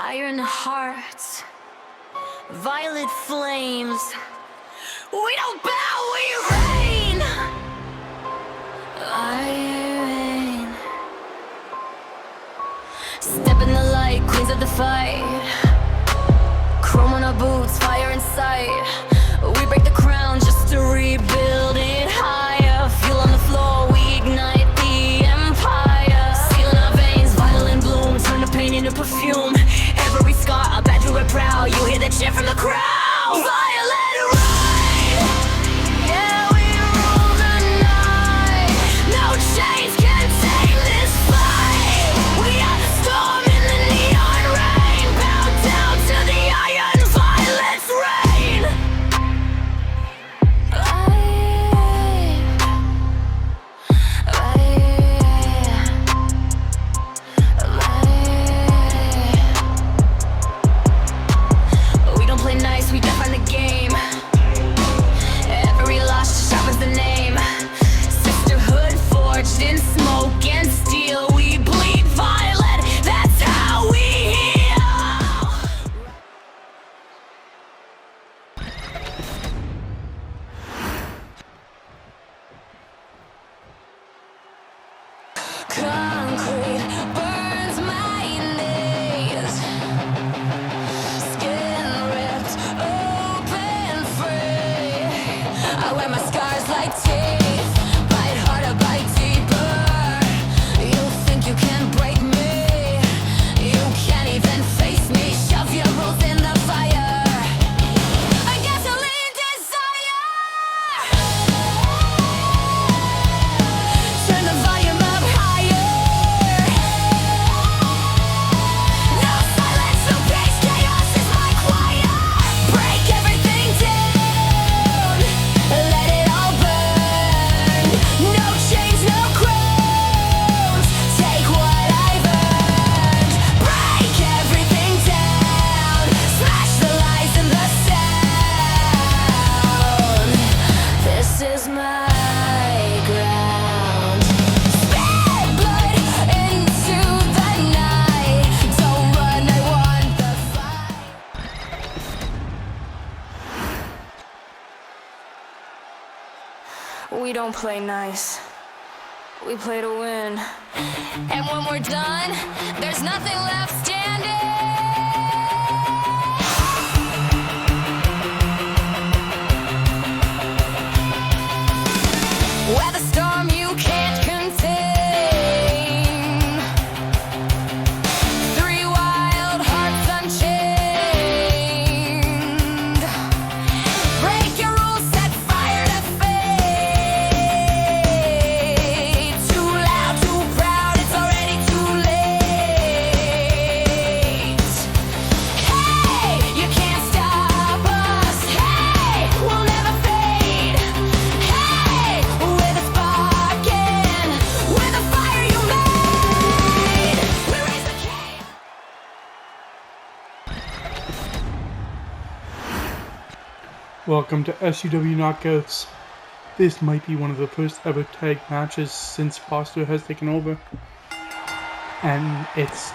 Iron hearts, violet flames. We don't bow, we reign. I reign. Step in the light, queens of the fight. Chrome on our boots, fire in sight. We break the crown just to rebuild it higher. Fuel on the floor, we ignite the empire. Seal in our veins, violent bloom, turn the pain into perfume. Every scar, a badge we're proud. You hear the cheer from the crowd. Violet rain, yeah, we rule the night. No chains can take this fight. We are the storm in the neon rain. Bow down to the iron, violence reign. We don't play nice, we define the game. Every loss sharpens the name. Sisterhood forged in smoke and steel. We bleed violet, that's how we heal. Concrete burns my knees. Skin ripped open free. I wear my scars like teeth. Bite harder, bite deeper. You think you can break me? You can't even face me. Shove your rules in the fire. A gasoline desire. Turn the volume up higher. No silence, no peace, chaos is my choir. Break everything down, let it all burn. No chains, no crowns, take what I've earned. Break everything down, smash the lies and the sound. This is my ground. Spit blood into the night. Don't run, I want the fight. We don't play nice. We play to win. And when we're done, there's nothing left standing. We're the storm you can't contain. Three wild hearts unchained. Break your rules, set fire to fate. Too loud, too proud, it's already too late. Hey, you can't stop us. Hey, we'll never fade. Hey, we're the spark and we're the fire you made. We raise the cage. Welcome to SUW Knockouts. This might be one of the first ever tag matches since Foster has taken over. And it's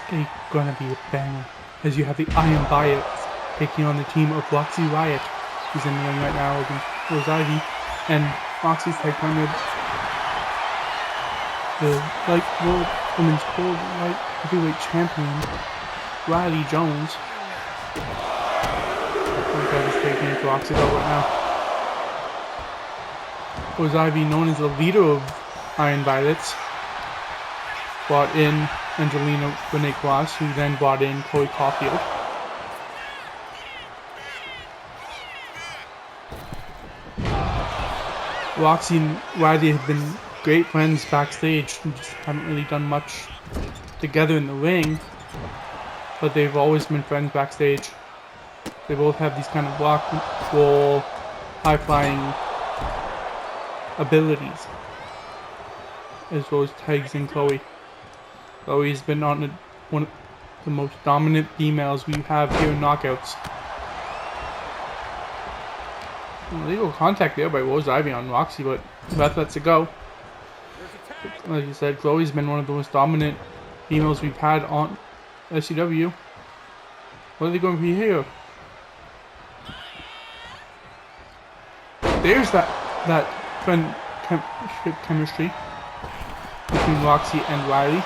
gonna be a banger, as you have the Iron Violets taking on the team of Roxy Riot, who's in the ring right now against Rose Ivy, and Roxy's tag partner, the light world women's world light heavyweight champion, Riley Jones. Is taking it to Roxy though right now. Rose Ivy, known as the leader of Iron Violets, brought in Angelina Renee Cross, who then brought in Chloe Caulfield. Roxy and Riley have been great friends backstage and just haven't really done much together in the ring, but they've always been friends backstage. They both have these kind of rock and roll, high-flying abilities, as well as Tags and Chloe. Chloe's been on one of the most dominant females we have here in Knockouts. Illegal contact there by Rose Ivy on Roxy, but Beth lets it go. Like you said, Chloe's been one of the most dominant females we've had on SUW. What are they going to be here? There's that chemistry between Roxy and Riley.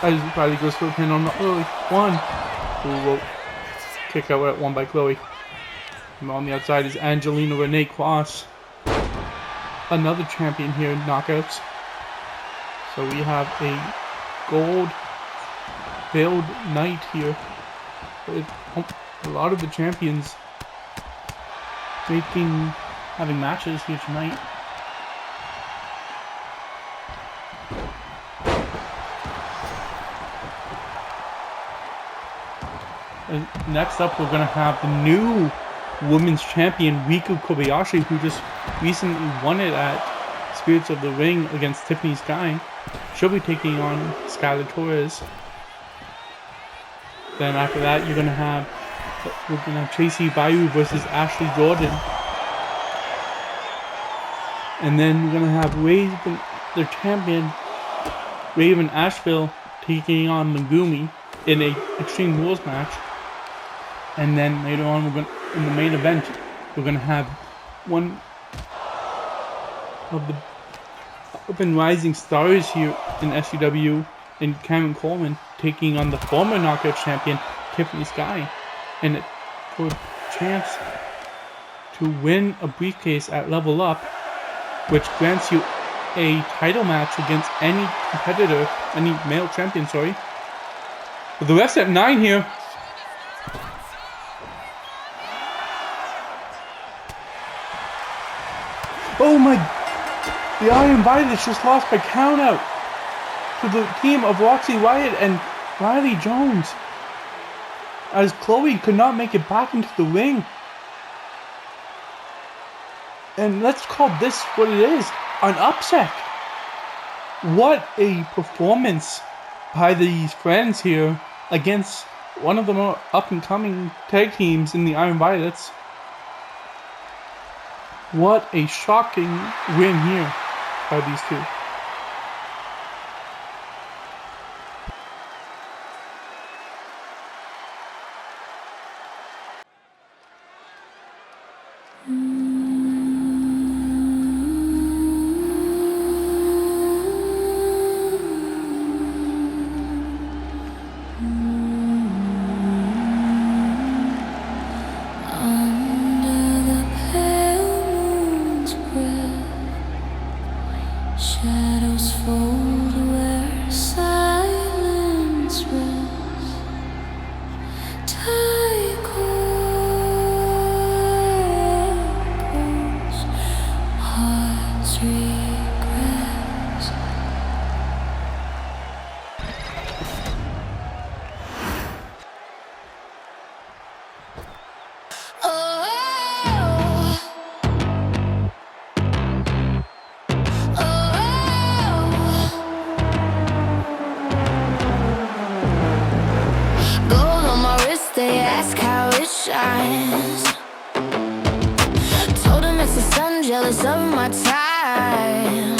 As Riley goes for a pin on the early one. Ooh, kick out at one by Chloe. And on the outside is Angelina Renee Cross. Another champion here in knockouts. So we have a gold filled night here. With a lot of the champions having matches here tonight. And next up, we're gonna have the new women's champion Riku Kobayashi, who just recently won it at Spirits of the Ring against Tiffany Sky. She'll be taking on Skylar Torres. Then after that, we're gonna have Tracy Bayou versus Ashley Jordan. And then we're gonna have Raven, their champion, Raven Asheville, taking on Megumi in a Extreme Rules match. And then later on, in the main event, we're gonna have one of the up and rising stars here in SUW, in Cameron Coleman, taking on the former knockout champion Tiffany Sky, and for a chance to win a briefcase at Level Up, which grants you a title match against any competitor, any male champion, sorry. But the ref's at 9 here. Oh my, the Iron Violet just lost by count out to the team of Roxy Wyatt and Riley Jones, as Chloe could not make it back into the ring. And let's call this what it is, an upset. What a performance by these friends here against one of the more up-and-coming tag teams in the Iron Violets. What a shocking win here by these two. Shadows fold where silence rests. Time echoes, hearts regress. They ask how it shines. Told them it's the sun, jealous of my time.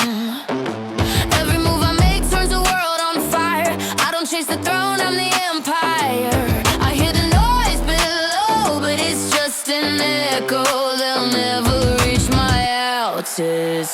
Every move I make turns the world on fire. I don't chase the throne, I'm the empire. I hear the noise below, but it's just an echo. They'll never reach my altitude.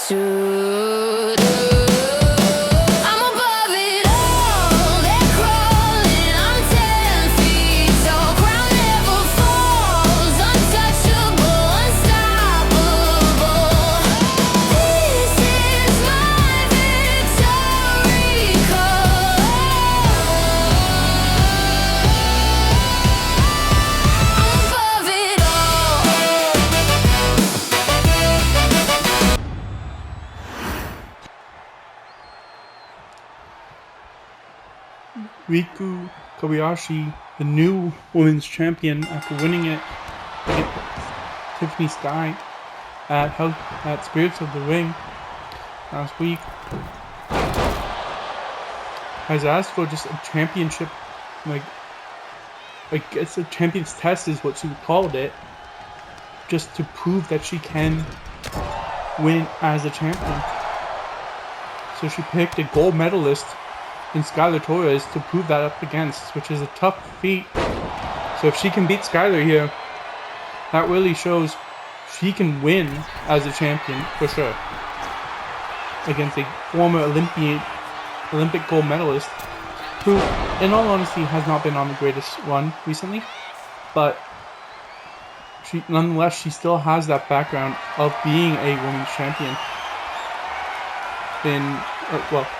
Riku Kobayashi, the new women's champion, after winning it against Tiffany Sky at Spirits of the Ring last week, has asked for just a championship, like it's a champion's test is what she called it, just to prove that she can win as a champion. So she picked a gold medalist in Skylar Torres to prove that up against, which is a tough feat So if she can beat Skylar here, that really shows she can win as a champion for sure against a former Olympic gold medalist who, in all honesty, has not been on the greatest run recently, but nonetheless, she still has that background of being a women's champion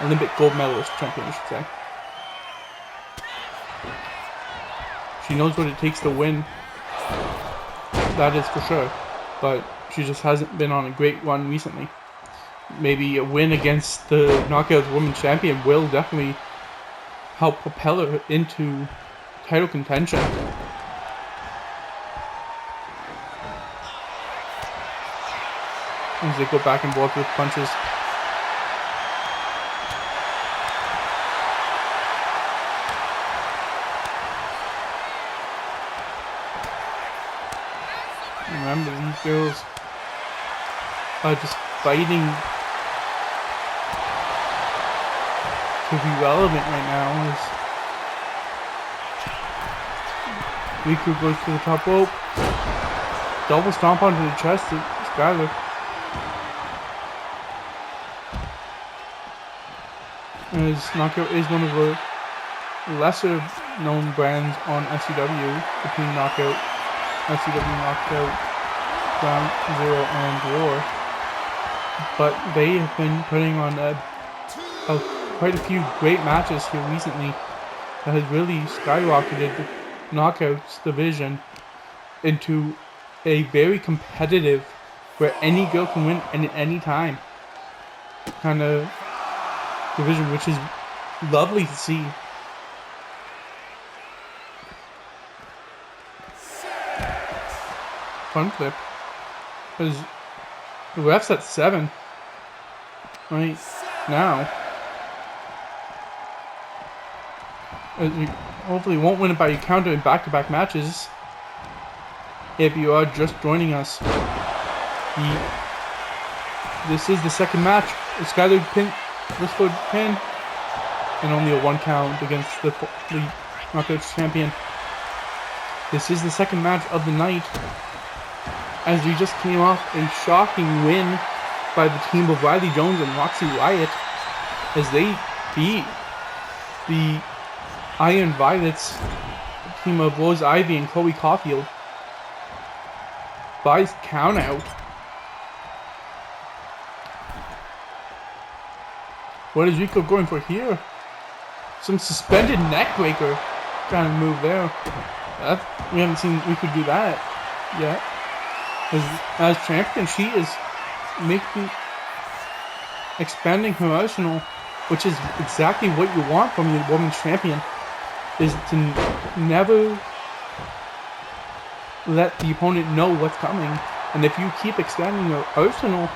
Olympic gold medalist champion, I should say. She knows what it takes to win, that is for sure, but she just hasn't been on a great run recently. Maybe a win against the Knockouts Women's Champion will definitely help propel her into title contention. As they go back and forth with punches. Remember, these girls are just fighting to be relevant right now. As Riku goes to the top rope, double stomp onto the chest of Skylar. As Knockout is one of the lesser known brands on SUW between Knockout, SUW Knockout, Ground Zero, and War, but they have been putting on quite a few great matches here recently that has really skyrocketed the Knockouts division into a very competitive, where any girl can win at any time kind of division, which is lovely to see. Fun flip. Because the ref's at 7 right now. You hopefully won't win it by counter in back-to-back matches. If you are just joining us, this is the second match. Skylar Whispered pin, and only a 1 count against the Knockouts champion. This is the second match of the night, as we just came off a shocking win by the team of Riley Jones and Roxy Riot, as they beat the Iron Violets team of Rose Ivy and Chloe Caulfield by countout. What is Rico going for here? Some suspended neckbreaker kind of move there. We haven't seen Rico do that yet. As champion, she is expanding her arsenal, which is exactly what you want from your women's champion, is to never let the opponent know what's coming. And if you keep expanding your arsenal,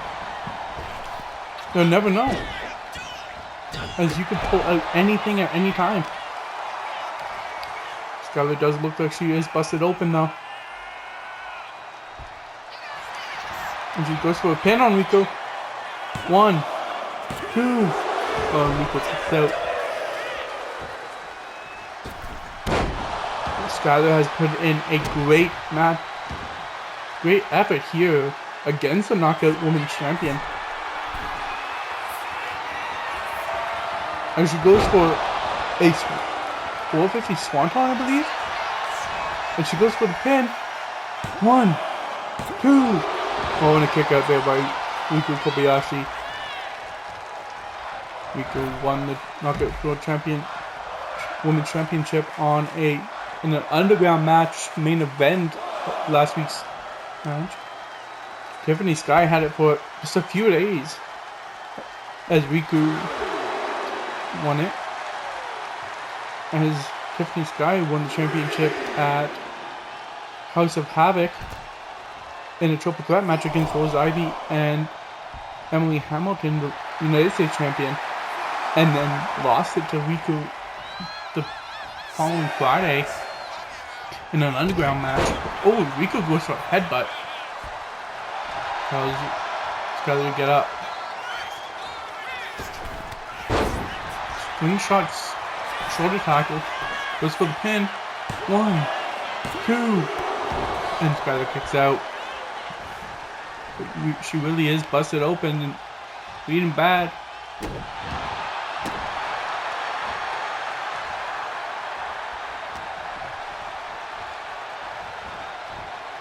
they'll never know, as you can pull out anything at any time. Skylar does look like she is busted open though. And she goes for a pin on Rico. 1, 2. Oh, Rico kicks out. Skylar has put in a great effort here against the Knockout Women's Champion. And she goes for a 450 Swanton, I believe. And she goes for the pin. 1, 2. Oh, and a kick out there by Riku Kobayashi. Riku won the Knockout World Women's Championship in an underground match main event last week's match. Tiffany Sky had it for just a few days as Riku won it. As Tiffany Sky won the championship at House of Havoc in a triple threat match against Rose Ivy and Emily Hamilton, the United States champion, and then lost it to Riku the following Friday in an underground match. Oh, Riku goes for a headbutt. Tells Skylar to get up. Screenshots, shoulder tackle, goes for the pin. 1, 2. And Skylar kicks out. She really is busted open and bleeding bad.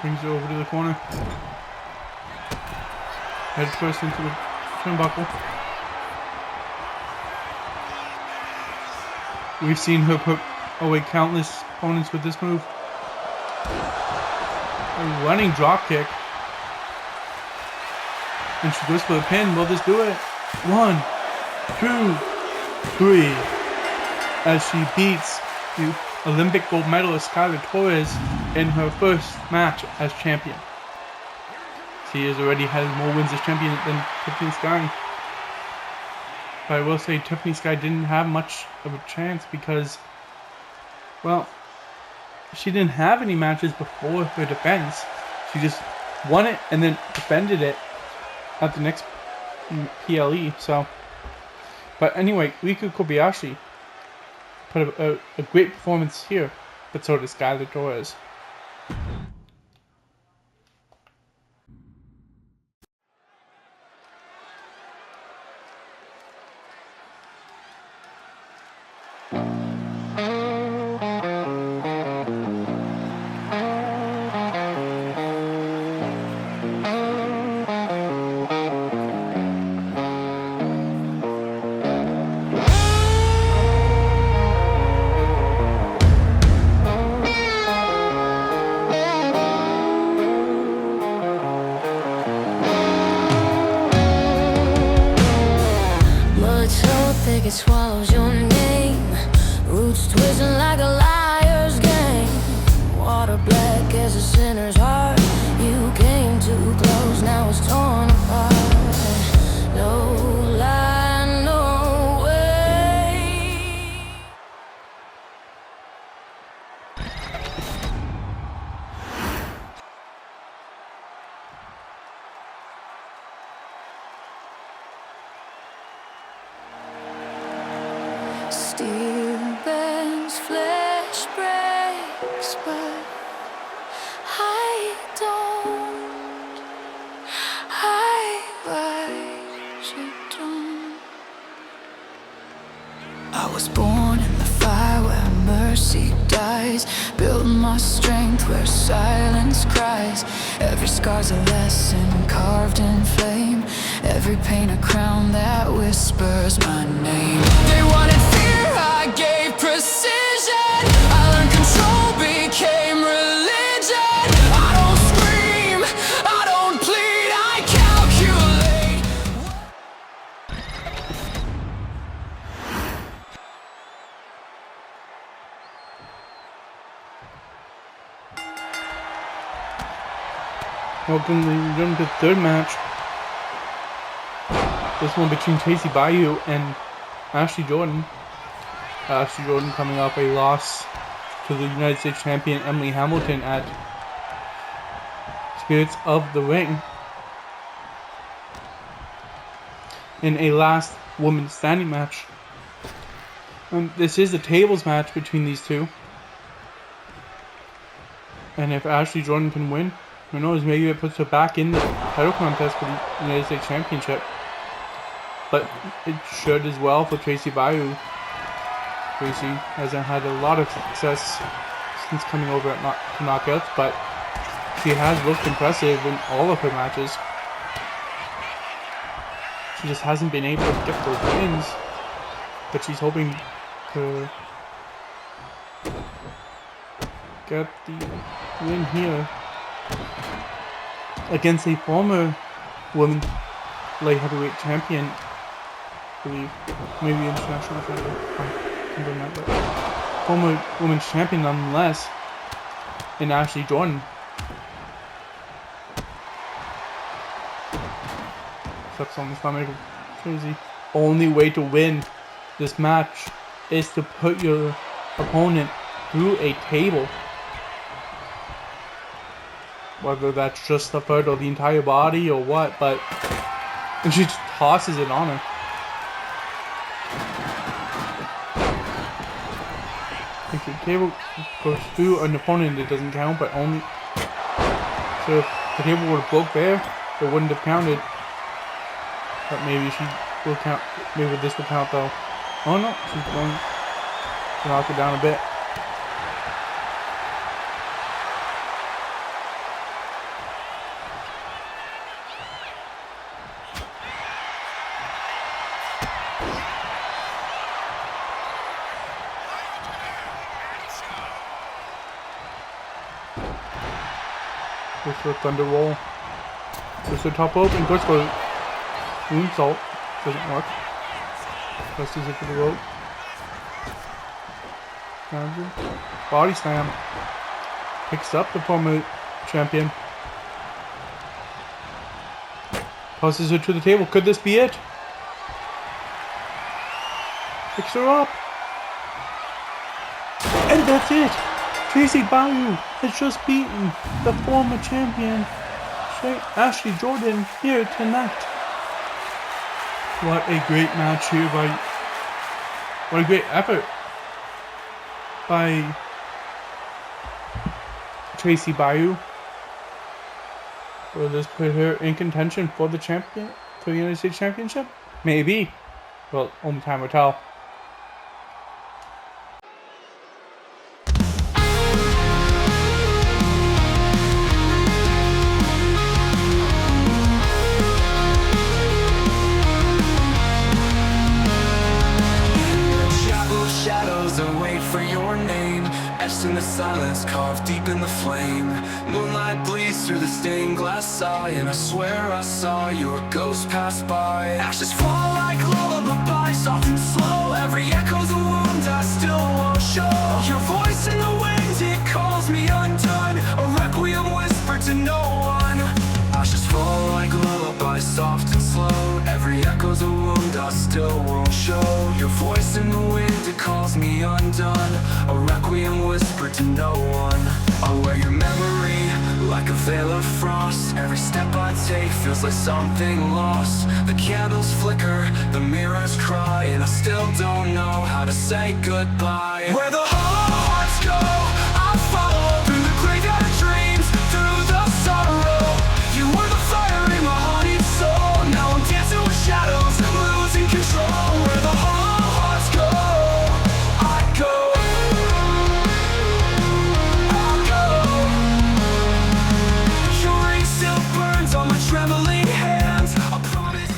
Brings her over to the corner. Head first into the turnbuckle. We've seen her put away countless opponents with this move. A running drop kick. And she goes for the pin. Will this do it? 1, 2, 3. As she beats the Olympic gold medalist Skylar Torres in her first match as champion. She has already had more wins as champion than Tiffany Sky. But I will say Tiffany Sky didn't have much of a chance because, well, she didn't have any matches before her defense. She just won it and then defended it at the next PLE. So, but anyway, Rika Kobayashi put a great performance here, but so did Skylar Torres. Thick it swallows your name. Roots twisting like a liar's game. Water black as a sinner's heart. You came too close, now it's torn apart. No lie, no way. Steel bends, flesh breaks, but I don't. I write you down. I was born in the fire where mercy dies. Build my strength where silence cries. Every scar's a lesson carved in flame. Every pain a crown that whispers my name. They wanted fear, I gave precision. I learned control became religion. I don't scream, I don't plead, I calculate. Welcome to the third match. This one between Tracy Bayou and Ashley Jordan. Ashley Jordan coming off a loss to the United States champion Emily Hamilton at Spirits of the Ring in a last woman standing match. This is a tables match between these two. And if Ashley Jordan can win, who knows, maybe it puts her back in the title contest for the United States Championship. But it should as well for Tracy Bayou. Tracy hasn't had a lot of success since coming over at to knockouts, but she has looked impressive in all of her matches. She just hasn't been able to get those wins, but she's hoping to get the win here against a former women light heavyweight champion, I believe, maybe international champion, something like that, former women's champion nonetheless, in Ashley Jordan. Steps on the stomach of Tracy. Only way to win this match is to put your opponent through a table. Whether that's just the foot or the entire body or what, but and she just tosses it on her. If the table goes through an opponent, it doesn't count, but only. So if the table would have broke there, it wouldn't have counted. But maybe she will count. Maybe this will count though. Oh no, she's going to knock it down a bit. Goes for a thunder roll. Goes to top rope and goes for moonsault. Doesn't work. Presses it for the rope. Body slam. Picks up the former champion. Tosses her to the table. Could this be it? Picks her up. And that's it. Tracy Bayou has just beaten the former champion, Ashley Jordan, here tonight. What a great match here what a great effort by Tracy Bayou. Will this put her in contention for the United States Championship? Maybe. Well, only time will tell. In the silence, carved deep in the flame. Moonlight bleeds through the stained glass eye, and I swear I saw your ghost pass by. Ashes fall like lullaby, soft and slow. Every echo's a wound I still won't show. Your voice in the wind, it calls me undone. A requiem whispered to no one. Ashes fall like lullaby, soft and slow. Every echo's a wound I still won't show. Your voice in the wind, it calls me undone. A requiem whispered to no one. I'll wear your memory like a veil of frost. Every step I take feels like something lost. The candles flicker, the mirrors cry, and I still don't know how to say goodbye. Where the hearts go, I follow through the graveyard of dreams, through the sorrow. You were the fire in my honeyed soul. Now I'm dancing with shadows, losing control. Where the hearts go, I go. Your ring still burns on my trembling hands. I promise.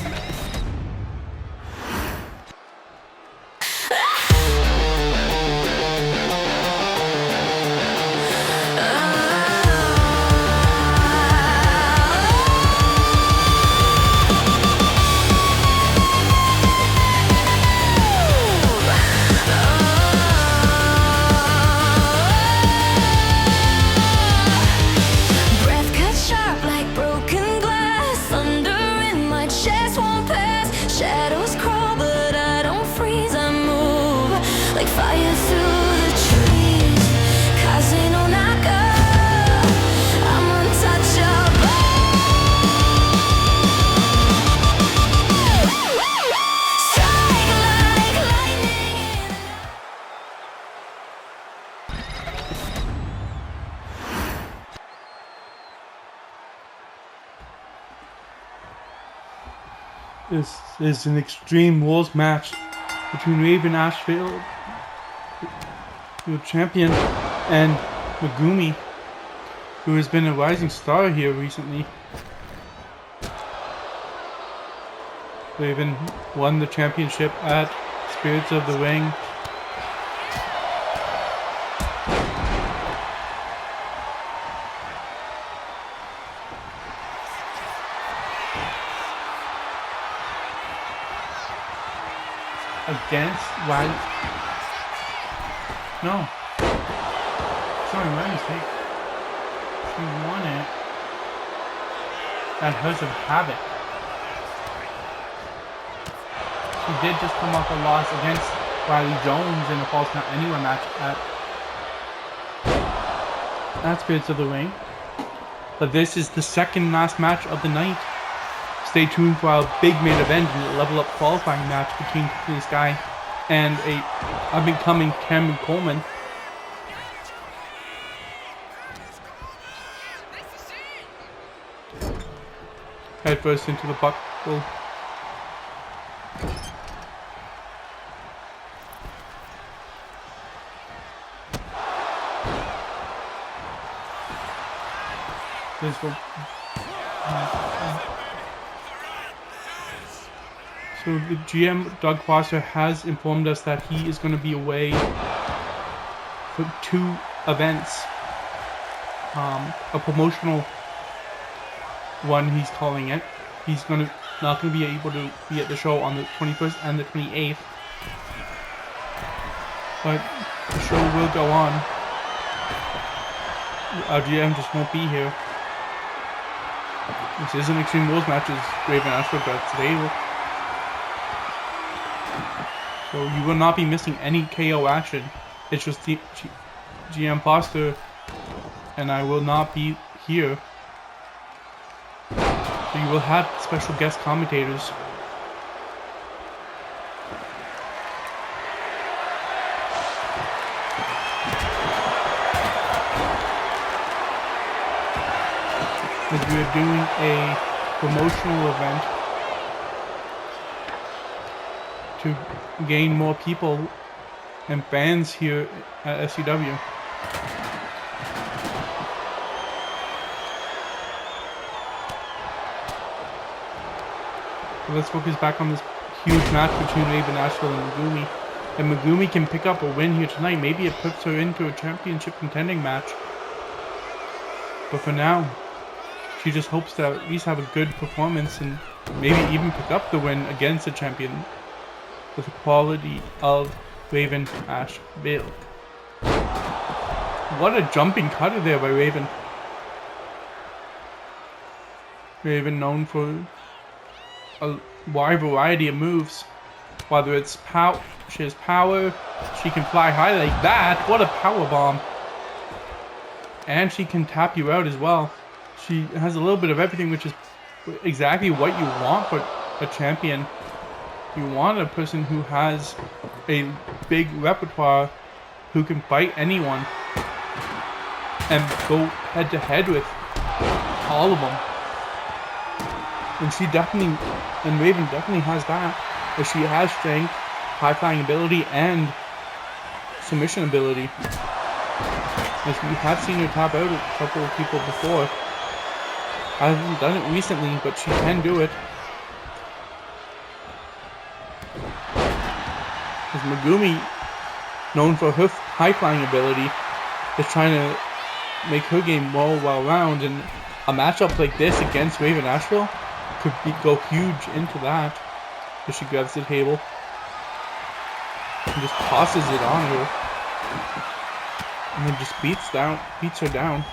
Breath cut sharp like broken glass. Thunder in my chest won't pass. Shadows crawl, but I don't freeze. I move like fire through the trees. Cause ain't no knocker, I'm untouchable. Strike like lightning. This is an Extreme Rules match between Raven Ashfield, the champion, and Megumi, who has been a rising star here recently. Raven won the championship at Spirits of the Ring. Against Riley. No. Sorry, my mistake. She won it at House of Havoc. She did just come off a loss against Riley Jones in a Falls Count Anywhere match at Spirits of the Ring. But this is the second last match of the night. Stay tuned for our big main event in the level up qualifying match between this guy and a up-and-coming Cameron Coleman. head first into the buckle. This will. So the GM, Doug Foster, has informed us that he is going to be away for 2 events. A promotional one, he's calling it. He's not going to be able to be at the show on the 21st and the 28th. But the show will go on. Our GM just won't be here. This is an Extreme Rules match, as Raven Ashford got today. So you will not be missing any KO action. It's just GM Foster and I will not be here. So you will have special guest commentators. As we are doing a promotional event to gain more people and fans here at SUW. So let's focus back on this huge match between Raven Asheville and Megumi. If Megumi can pick up a win here tonight, maybe it puts her into a championship contending match. But for now, she just hopes to at least have a good performance and maybe even pick up the win against the champion with the quality of Raven Asheville. What a jumping cutter there by Raven. Raven known for a wide variety of moves. Whether it's she has power, she can fly high like that. What a power bomb. And she can tap you out as well. She has a little bit of everything, which is exactly what you want for a champion. You want a person who has a big repertoire, who can fight anyone and go head to head with all of them. And Raven definitely has that. But she has strength, high flying ability, and submission ability. As we have seen her tap out a couple of people before. I haven't done it recently, but she can do it. As Megumi, known for her high flying ability, is trying to make her game more well-rounded, and a matchup like this against Raven Asheville could go huge into that. As she grabs the table and just tosses it on her, and then just beats her down.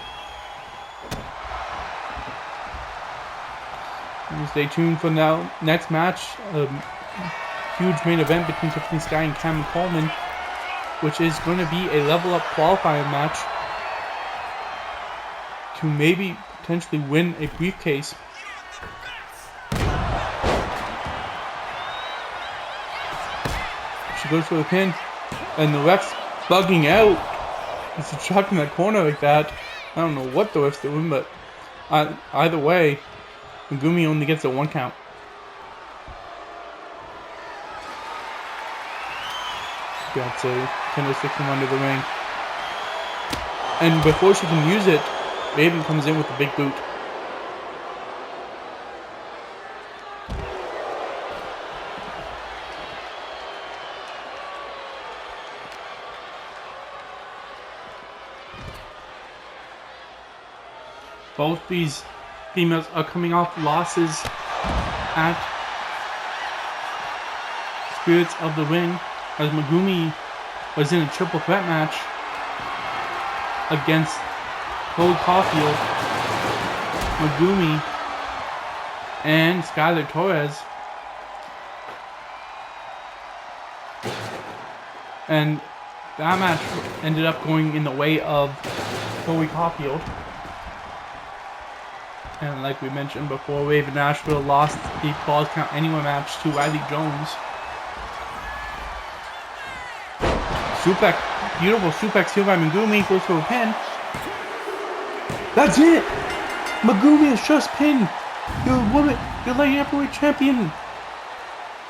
And stay tuned for now. Next match. Huge main event between Tiffany Sky and Cameron Coleman, which is going to be a level up qualifying match to maybe potentially win a briefcase. She goes for the pin, and the ref's bugging out. It's a chuck in that corner like that. I don't know what the ref's doing, but either way, Megumi only gets a 1 count. That's a kendo stick from under the ring. And before she can use it, Raven comes in with a big boot. Both these females are coming off losses at Spirits of the Ring, as Megumi was in a triple threat match against Chloe Caulfield, Megumi, and Skylar Torres. And that match ended up going in the way of Chloe Caulfield. And like we mentioned before, Raven Asheville lost the Falls Count Anywhere match to Riley Jones. Beautiful suplex here by Megumi, goes for a pin. That's it! Megumi is just pinned You're light heavyweight champion.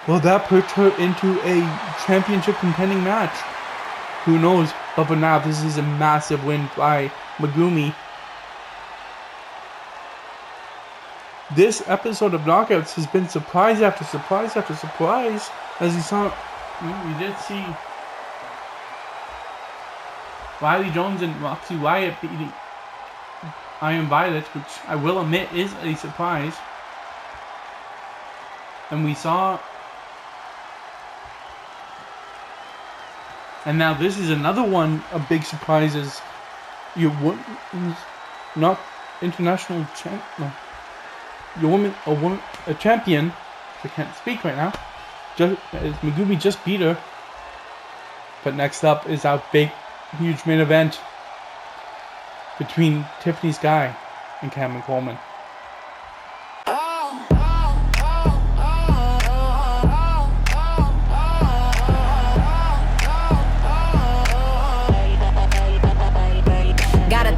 Will that put her into a championship contending match? Who knows? But for now, this is a massive win by Megumi. This episode of Knockouts has been surprise after surprise after surprise. As we did see Riley Jones and Roxy Wyatt beating Iron Violet, which I will admit is a surprise. And we saw... And now this is another one of big surprises. Your women's not international champion. A champion. I can't speak right now. As Megumi just beat her. But next up is our big, huge main event between Tiffany Sky and Cameron Coleman.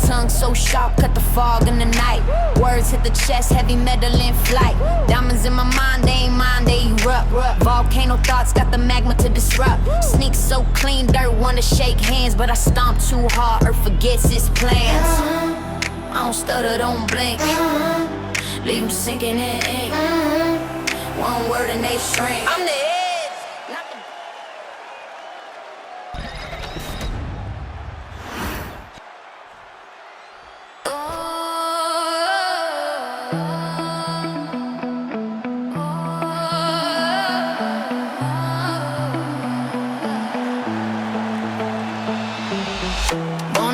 Tongue so sharp, cut the fog in the night. Words hit the chest, heavy metal in flight. Diamonds in my mind, they ain't mine, they erupt. Volcano thoughts got the magma to disrupt. Sneak so clean, dirt wanna shake hands, but I stomp too hard, earth forgets its plans. I don't stutter, don't blink. Leave them sinking in ink. One word and they shrink. I'm the edge, not the...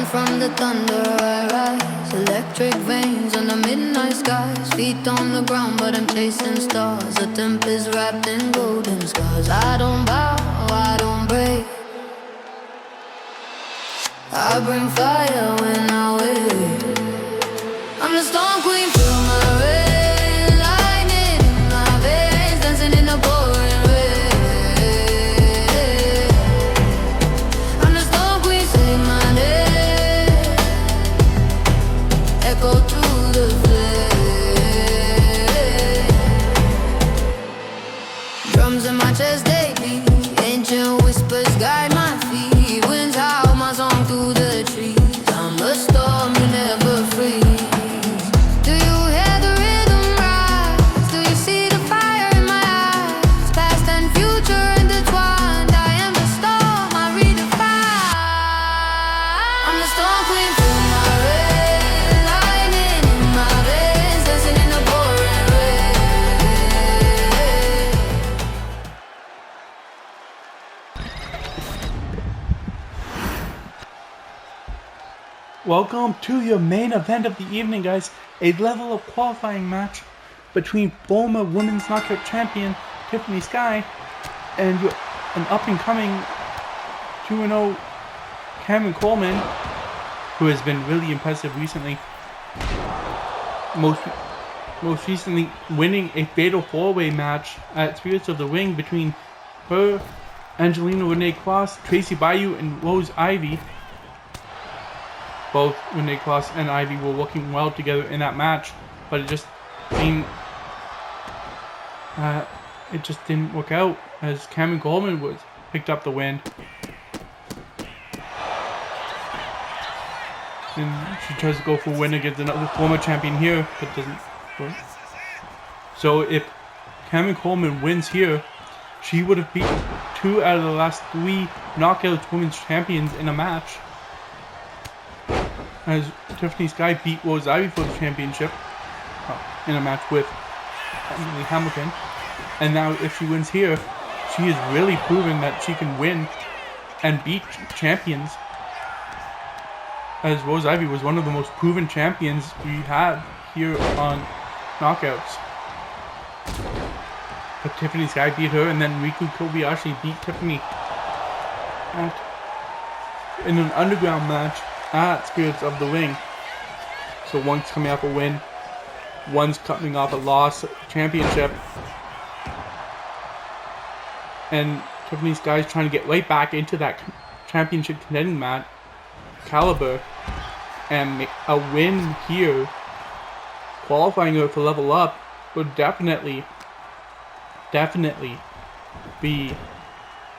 From the thunder I rise, electric veins on the midnight skies. Feet on the ground but I'm chasing stars. A tempest wrapped in golden scars. I don't bow, I don't break. I bring fire when I wake. I'm the storm queen, feel my rain. Lightning in my veins, dancing in the pouring rain. I'm the storm queen, say my name. Echo through the flame. Drums in my chest, they beat. Ancient whispers guide my feet. Winds howl my song through the trees. I'm a storm, you never freeze. Do you hear the rhythm rise? Do you see the fire in my eyes? Past and future intertwined. I am the storm, I redefine. I'm the storm queen, feel my rain. Lightning in my veins, dancing in the pouring rain. Welcome to your main event of the evening, guys. A level of qualifying match between former Women's Knockout Champion Tiffany Sky and an up-and-coming 2-0 Cameron Coleman, who has been really impressive recently. Most recently winning a fatal 4-way match at Spirits of the Ring between her, Angelina Renee Cross, Tracy Bayou, and Rose Ivy. Both Renee Cross and Ivy were working well together in that match, but it just didn't work out as Cameron Coleman picked up the win. And she tries to go for a win against another former champion here, but doesn't work. So if Cameron Coleman wins here, she would have beaten 2 out of the last 3 Knockouts Women's Champions in a match. As Tiffany Sky beat Rose Ivy for the championship in a match with Emily Hamilton. And now if she wins here, she has really proven that she can win and beat champions. As Rose Ivy was one of the most proven champions we have here on Knockouts. But Tiffany Sky beat her, and then Riku Kobayashi beat Tiffany in an underground match at Spirits of the Ring. So one's coming off a win, one's coming off a loss championship. And Tiffany Sky's trying to get right back into that championship contending match caliber and make a win here, qualifying her for level up, would definitely be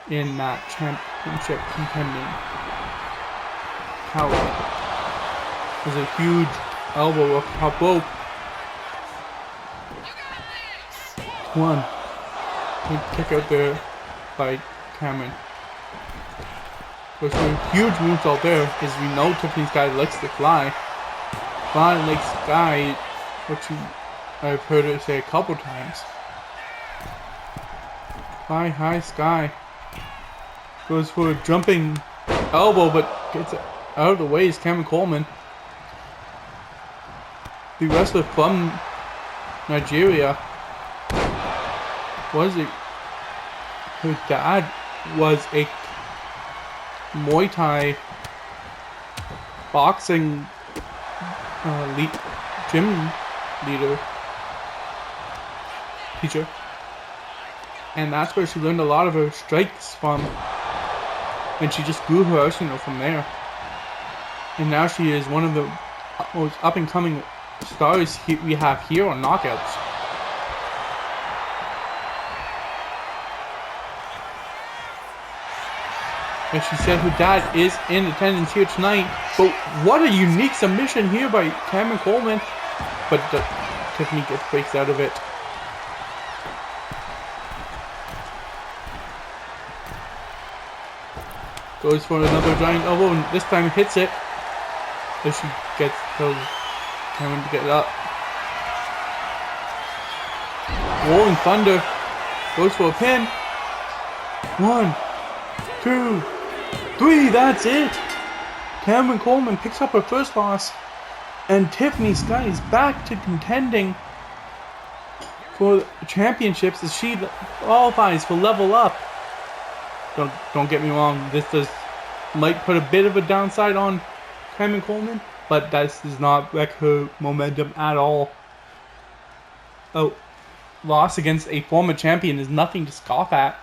in that championship contending caliber. There's a huge elbow up top rope. One. Kick out there by Cameron. There's some huge moves out there, as we know Tiffany Sky likes to fly. Fly like Sky, which I've heard her say a couple times. Fly high Sky. Goes for a jumping elbow, but gets out of the way is Cameron Coleman. The wrestler from Nigeria. Her dad was a Muay Thai boxing gym leader, teacher, and that's where she learned a lot of her strikes from, and she just grew her arsenal from there. And now she is one of the most up and coming stars we have here on Knockouts. As she said, her dad is in attendance here tonight. But what a unique submission here by Cameron Coleman. But Tiffany breaks out of it. Goes for another giant elbow and this time hits it. As she tells Cameron to get it up. Rolling Thunder. Goes for a pin. 1, 2, 3, that's it! Cameron Coleman picks up her first loss, and Tiffany Sky is back to contending for championships as she qualifies for Level Up. Don't get me wrong, this might put a bit of a downside on Cameron Coleman, but that does not wreck her momentum at all. A loss against a former champion is nothing to scoff at.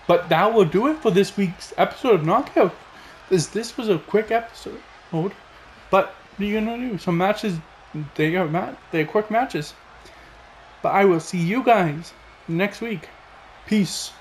But that will do it for this week's episode of Knockout. This was a quick episode, but what are you gonna do? Some matches, they're quick matches. But I will see you guys next week. Peace.